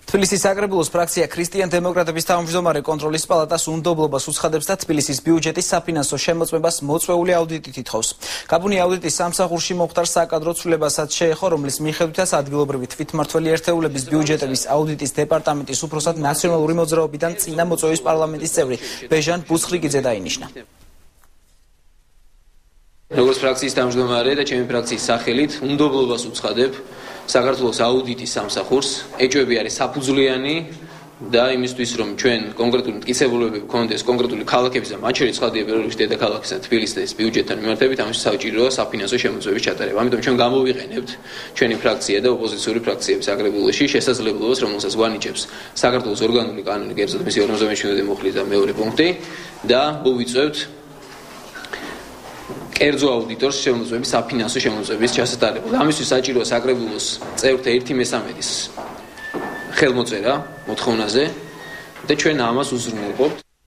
თბილისის საკრებულოს ფრაქცია ქრისტიან დემოკრატების თავმჯდომარე კონტროლის პალატას უნდობლობას უცხადებს და თბილისის ბიუჯეტის საფინანსო შემოწმებას მოწვეული აუდიტით ითხოვს. გაბუნი აუდიტის სამსახურში მოხდარ საკადრო ცვლილებასაც შეეხო, რომლის მიხედვითაც ადგილობრივი თვითმმართველი ერთეულების ბიუჯეტების აუდიტის დეპარტამენტის უფროსად ნაციონალური მოძრაობიდან წინა მოწვევის პარლამენტის წევრი ბეჟან ბუსხრიგიძე დაინიშნა. როგორც ფრაქციის თავმჯდომარე და ჩემი ფრაქციის სახელით უნდობლობას უცხადებ საქართველოს აუდიტის სამსახურს. ეჭვები არის საფუძვლიანი და იმისთვის, რომ ჩვენ კონკრეტული მტკიცებულებები გქონდეს კონკრეტული ქალაქების და მათ შორის ცხადია პირველ რიგში დედაქალაქის და თბილისის ბიუჯეტთან მიმართებით, ამის საჭიროა საფინანსო შემოწმების ჩატარება. ამიტომ ჩვენ გამოვიყენებთ ჩვენი ფრაქცია და ოპოზიციური ფრაქციების საკრებულოში შესაძლებლობას, რომელსაც გვანიჭებს საქართველოს ორგანული კანონი, კერძოდ მისი 57-ე მუხლი და მეორე პუნქტი და მოვიწევთ კერძო აუდიტორს შემოწმების საფინანსო შემოწმების ჩასატარება. ამისთვის საჭიროა საკრებულოს წევრთა 1/3 ხელმოწერა მოთხოვნაზე და ჩვენ ამას უზრუნველყოფთ.